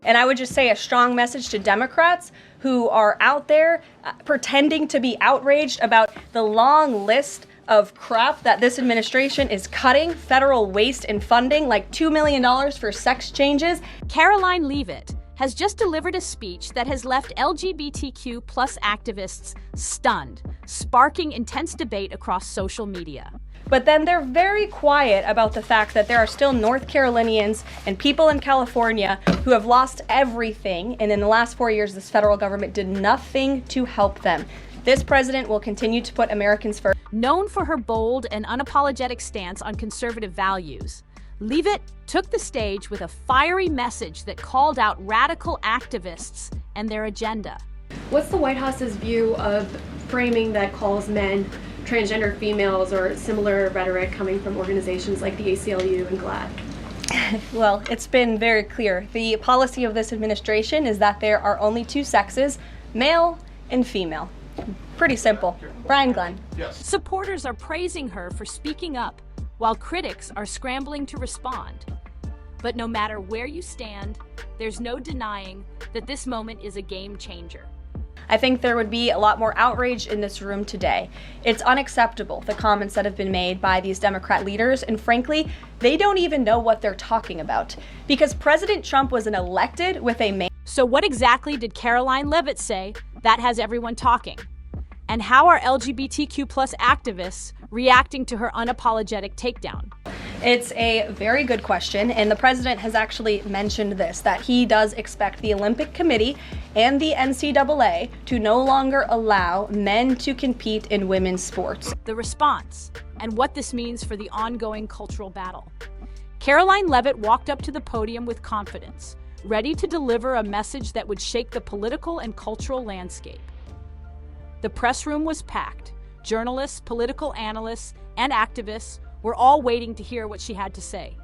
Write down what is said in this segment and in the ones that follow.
And I would just say a strong message to Democrats who are out there pretending to be outraged about the long list of crap that this administration is cutting, federal waste and funding, like $2 million for sex changes. Karoline Leavitt has just delivered a speech that has left LGBTQ plus activists stunned, sparking intense debate across social media. But then they're very quiet about the fact that there are still North Carolinians and people in California who have lost everything, and in the last 4 years, this federal government did nothing to help them. This president will continue to put Americans first. Known for her bold and unapologetic stance on conservative values, Leavitt took the stage with a fiery message that called out radical activists and their agenda. What's the White House's view of framing that calls men transgender females or similar rhetoric coming from organizations like the ACLU and GLAAD? Well, it's been very clear. The policy of this administration is that there are only two sexes, male and female. Pretty simple. Brian Glenn. Yes. Supporters are praising her for speaking up, while critics are scrambling to respond. But no matter where you stand, there's no denying that this moment is a game changer. I think there would be a lot more outrage in this room today. It's unacceptable, the comments that have been made by these Democrat leaders, and frankly, they don't even know what they're talking about. Because President Trump was elected with a man. So what exactly did Karoline Leavitt say that has everyone talking? And how are LGBTQ plus activists reacting to her unapologetic takedown? It's a very good question, and the president has actually mentioned this, that he does expect the Olympic Committee and the NCAA to no longer allow men to compete in women's sports. The response, and what this means for the ongoing cultural battle. Karoline Leavitt walked up to the podium with confidence, ready to deliver a message that would shake the political and cultural landscape. The press room was packed. Journalists, political analysts, and activists were all waiting to hear what she had to say.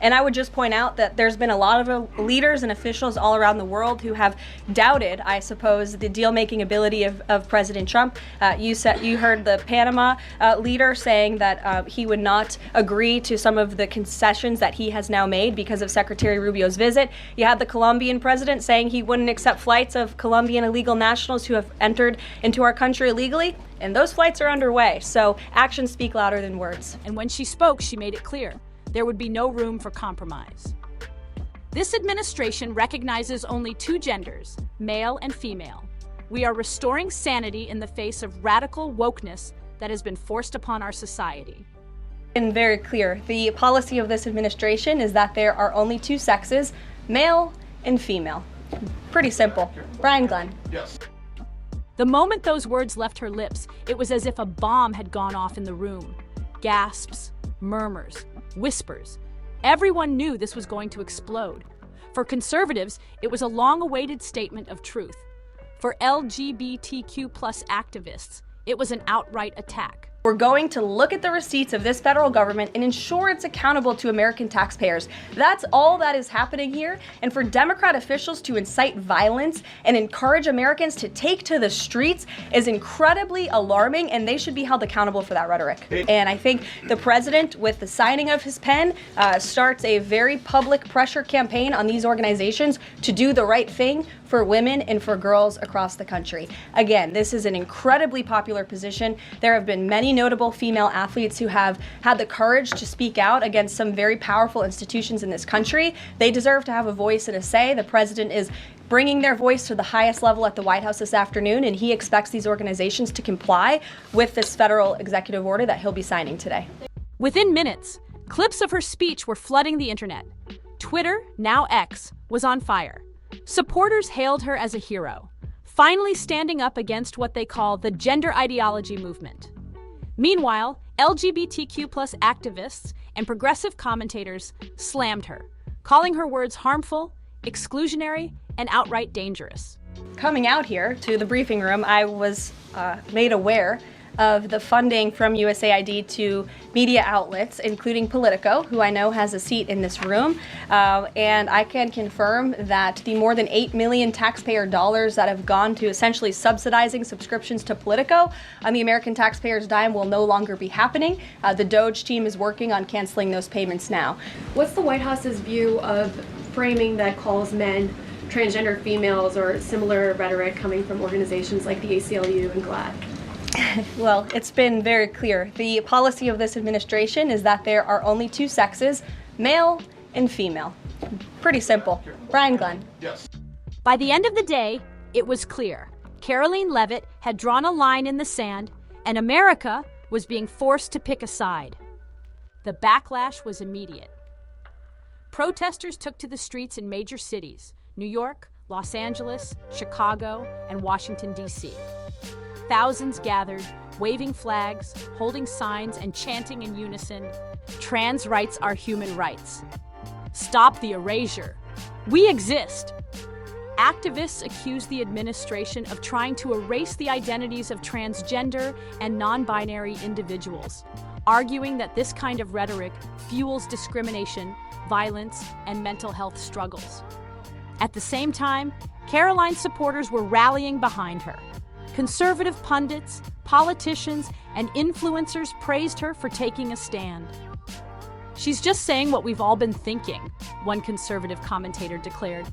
And I would just point out that there's been a lot of leaders and officials all around the world who have doubted, I suppose, the deal-making ability of President Trump. You heard the Panama leader saying that he would not agree to some of the concessions that he has now made because of Secretary Rubio's visit. You had the Colombian president saying he wouldn't accept flights of Colombian illegal nationals who have entered into our country illegally. And those flights are underway. So actions speak louder than words. And when she spoke, she made it clear there would be no room for compromise. This administration recognizes only two genders, male and female. We are restoring sanity in the face of radical wokeness that has been forced upon our society. And very clear, the policy of this administration is that there are only two sexes, male and female. Pretty simple. Brian Glenn. Yes. The moment those words left her lips, it was as if a bomb had gone off in the room. Gasps, murmurs, whispers. Everyone knew this was going to explode. For conservatives, it was a long-awaited statement of truth. For LGBTQ plus activists, it was an outright attack. We're going to look at the receipts of this federal government and ensure it's accountable to American taxpayers. That's all that is happening here. And for Democrat officials to incite violence and encourage Americans to take to the streets is incredibly alarming, and they should be held accountable for that rhetoric. And I think the president, with the signing of his pen, starts a very public pressure campaign on these organizations to do the right thing for women and for girls across the country. Again, this is an incredibly popular position. There have been many notable female athletes who have had the courage to speak out against some very powerful institutions in this country. They deserve to have a voice and a say. The president is bringing their voice to the highest level at the White House this afternoon, and he expects these organizations to comply with this federal executive order that he'll be signing today. Within minutes, clips of her speech were flooding the internet. Twitter, now X, was on fire. Supporters hailed her as a hero, finally standing up against what they call the gender ideology movement. Meanwhile, LGBTQ plus activists and progressive commentators slammed her, calling her words harmful, exclusionary, and outright dangerous. Coming out here to the briefing room, I was made aware of the funding from USAID to media outlets, including Politico, who I know has a seat in this room. And I can confirm that the more than $8 million taxpayer dollars that have gone to essentially subsidizing subscriptions to Politico on the American taxpayers' dime will no longer be happening. The DOJ team is working on canceling those payments now. What's the White House's view of framing that calls men transgender females or similar rhetoric coming from organizations like the ACLU and GLAAD? Well, it's been very clear. The policy of this administration is that there are only two sexes, male and female. Pretty simple. Brian Glenn. Yes. By the end of the day, it was clear. Karoline Leavitt had drawn a line in the sand, and America was being forced to pick a side. The backlash was immediate. Protesters took to the streets in major cities: New York, Los Angeles, Chicago, and Washington, D.C. Thousands gathered, waving flags, holding signs, and chanting in unison, "Trans rights are human rights. Stop the erasure. We exist." Activists accused the administration of trying to erase the identities of transgender and non-binary individuals, arguing that this kind of rhetoric fuels discrimination, violence, and mental health struggles. At the same time, Karoline's supporters were rallying behind her. Conservative pundits, politicians, and influencers praised her for taking a stand. "She's just saying what we've all been thinking," one conservative commentator declared.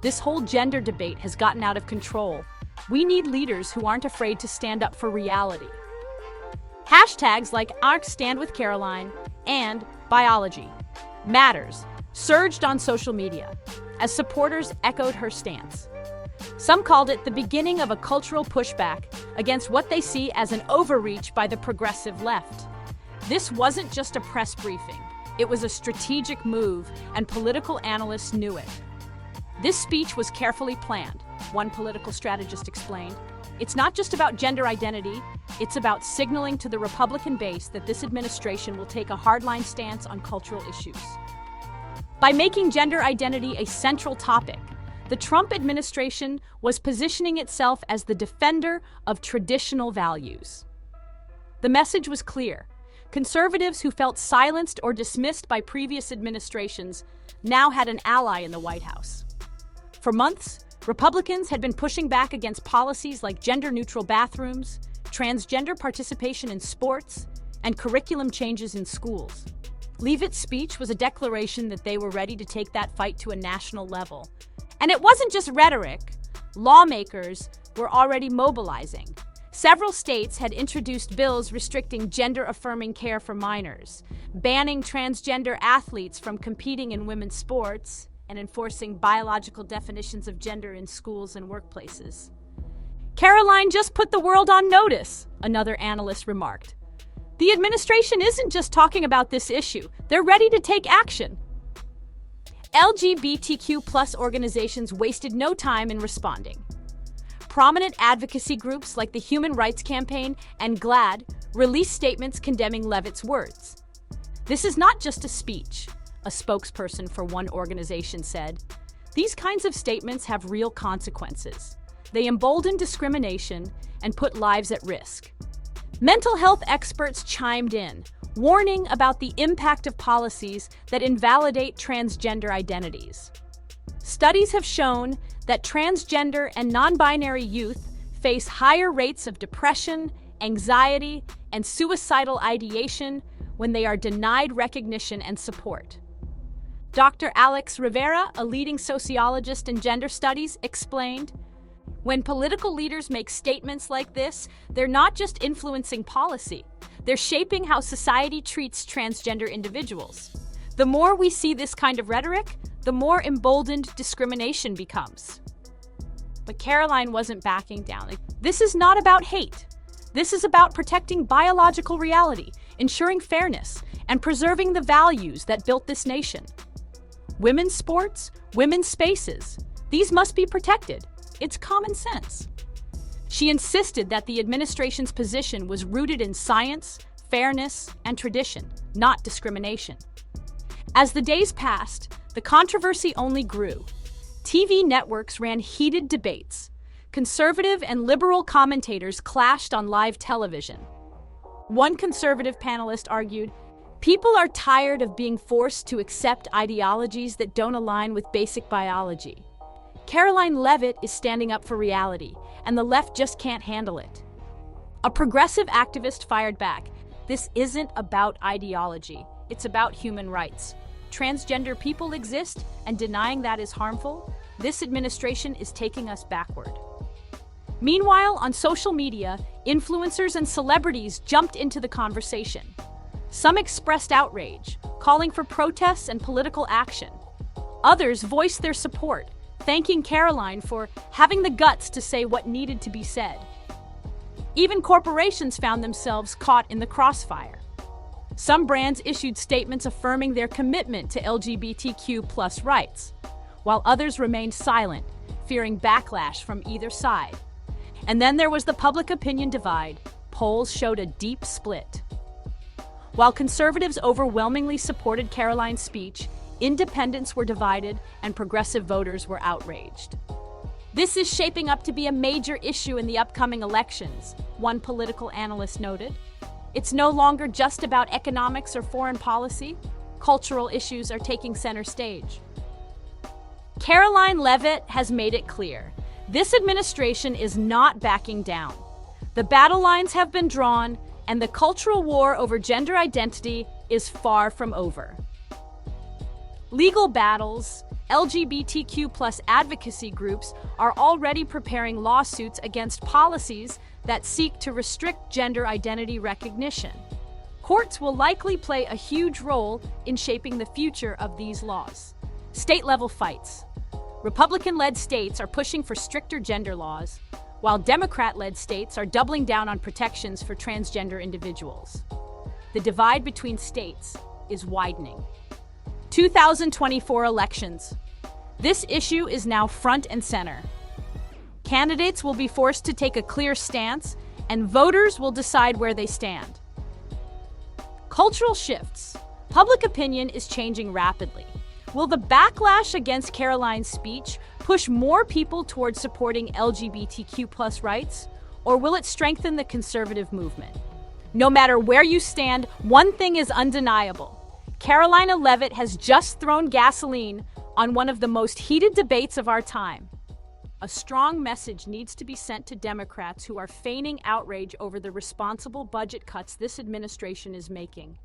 "This whole gender debate has gotten out of control. We need leaders who aren't afraid to stand up for reality." Hashtags like #StandWithCaroline and Biology Matters surged on social media as supporters echoed her stance. Some called it the beginning of a cultural pushback against what they see as an overreach by the progressive left. This wasn't just a press briefing. It was a strategic move, and political analysts knew it. "This speech was carefully planned," one political strategist explained. "It's not just about gender identity, it's about signaling to the Republican base that this administration will take a hardline stance on cultural issues." By making gender identity a central topic, the Trump administration was positioning itself as the defender of traditional values. The message was clear. Conservatives who felt silenced or dismissed by previous administrations now had an ally in the White House. For months, Republicans had been pushing back against policies like gender-neutral bathrooms, transgender participation in sports, and curriculum changes in schools. Leavitt's speech was a declaration that they were ready to take that fight to a national level. And it wasn't just rhetoric. Lawmakers were already mobilizing. Several states had introduced bills restricting gender-affirming care for minors, banning transgender athletes from competing in women's sports, and enforcing biological definitions of gender in schools and workplaces. "Karoline just put the world on notice," another analyst remarked. "The administration isn't just talking about this issue, they're ready to take action." LGBTQ+ organizations wasted no time in responding. Prominent advocacy groups like the Human Rights Campaign and GLAAD released statements condemning Leavitt's words. "This is not just a speech," a spokesperson for one organization said. "These kinds of statements have real consequences. They embolden discrimination and put lives at risk." Mental health experts chimed in, warning about the impact of policies that invalidate transgender identities. Studies have shown that transgender and non-binary youth face higher rates of depression, anxiety, and suicidal ideation when they are denied recognition and support. Dr. Alex Rivera, a leading sociologist in gender studies, explained, "When political leaders make statements like this, they're not just influencing policy, they're shaping how society treats transgender individuals. The more we see this kind of rhetoric, the more emboldened discrimination becomes." But Karoline wasn't backing down. "This is not about hate. This is about protecting biological reality, ensuring fairness, and preserving the values that built this nation. Women's sports, women's spaces, these must be protected. It's common sense." She insisted that the administration's position was rooted in science, fairness, and tradition, not discrimination. As the days passed, the controversy only grew. TV networks ran heated debates. Conservative and liberal commentators clashed on live television. One conservative panelist argued, "People are tired of being forced to accept ideologies that don't align with basic biology. Karoline Leavitt is standing up for reality, and the left just can't handle it." A progressive activist fired back, "This isn't about ideology, it's about human rights. transgender people exist and denying that is harmful, this administration is taking us backward. Meanwhile, on social media, influencers and celebrities jumped into the conversation. Some expressed outrage, calling for protests and political action. Others voiced their support, thanking Karoline for having the guts to say what needed to be said. Even corporations found themselves caught in the crossfire. Some brands issued statements affirming their commitment to LGBTQ+ rights, while others remained silent, fearing backlash from either side. And then there was the public opinion divide. Polls showed a deep split. While conservatives overwhelmingly supported Karoline's speech, independents were divided and progressive voters were outraged. This is shaping up to be a major issue in the upcoming elections, one political analyst noted. It's no longer just about economics or foreign policy. Cultural issues are taking center stage. Karoline Leavitt has made it clear. This administration is not backing down. The battle lines have been drawn, and the cultural war over gender identity is far from over. Legal battles, LGBTQ+ advocacy groups are already preparing lawsuits against policies that seek to restrict gender identity recognition. Courts will likely play a huge role in shaping the future of these laws. State-level fights. Republican-led states are pushing for stricter gender laws, while Democrat-led states are doubling down on protections for transgender individuals. The divide between states is widening. 2024 elections. This issue is now front and center. Candidates will be forced to take a clear stance, and voters will decide where they stand. Cultural shifts. Public opinion is changing rapidly. Will the backlash against Karoline's speech push more people towards supporting LGBTQ+ rights, or will it strengthen the conservative movement? No matter where you stand, one thing is undeniable. Karoline Leavitt has just thrown gasoline on one of the most heated debates of our time. A strong message needs to be sent to Democrats who are feigning outrage over the responsible budget cuts this administration is making.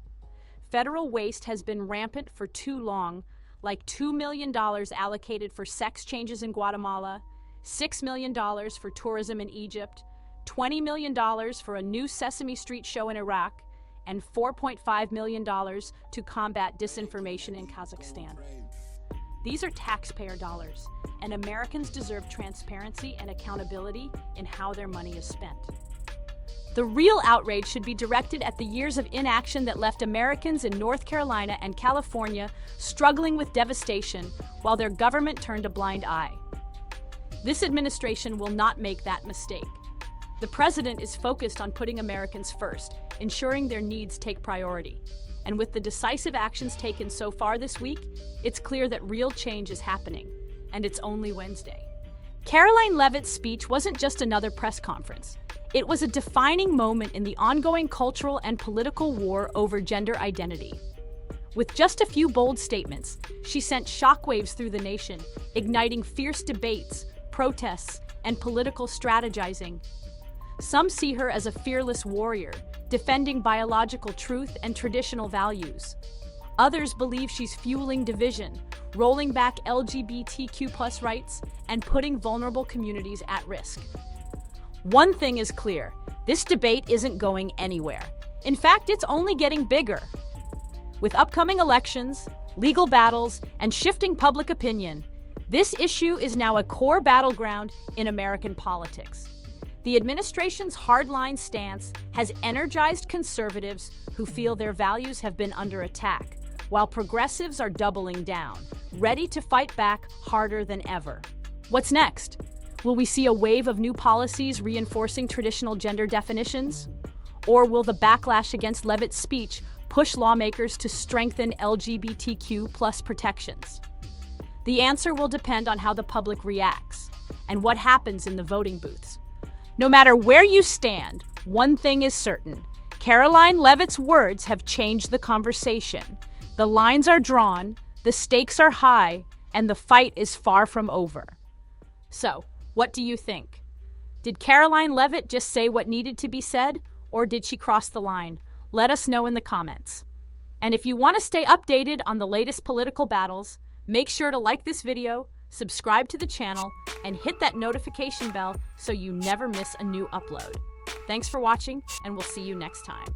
Federal waste has been rampant for too long, like $2 million allocated for sex changes in Guatemala, $6 million for tourism in Egypt, $20 million for a new Sesame Street show in Iraq, and $4.5 million to combat disinformation in Kazakhstan. These are taxpayer dollars, and Americans deserve transparency and accountability in how their money is spent. The real outrage should be directed at the years of inaction that left Americans in North Carolina and California struggling with devastation while their government turned a blind eye. This administration will not make that mistake. The president is focused on putting Americans first, ensuring their needs take priority. And with the decisive actions taken so far this week, it's clear that real change is happening, and it's only Wednesday. Karoline Leavitt's speech wasn't just another press conference. It was a defining moment in the ongoing cultural and political war over gender identity. With just a few bold statements, she sent shockwaves through the nation, igniting fierce debates, protests, and political strategizing. Some see her as a fearless warrior, defending biological truth and traditional values. Others believe she's fueling division, rolling back LGBTQ+ rights, and putting vulnerable communities at risk. One thing is clear, this debate isn't going anywhere. In fact, it's only getting bigger. With upcoming elections, legal battles, and shifting public opinion, this issue is now a core battleground in American politics. The administration's hardline stance has energized conservatives who feel their values have been under attack, while progressives are doubling down, ready to fight back harder than ever. What's next? Will we see a wave of new policies reinforcing traditional gender definitions? Or will the backlash against Leavitt's speech push lawmakers to strengthen LGBTQ+ protections? The answer will depend on how the public reacts and what happens in the voting booths. No matter where you stand, one thing is certain. Karoline Leavitt's words have changed the conversation. The lines are drawn, the stakes are high, and the fight is far from over. So, what do you think? Did Karoline Leavitt just say what needed to be said, or did she cross the line? Let us know in the comments. And if you want to stay updated on the latest political battles, make sure to like this video, subscribe to the channel, and hit that notification bell so you never miss a new upload. Thanks for watching, and we'll see you next time.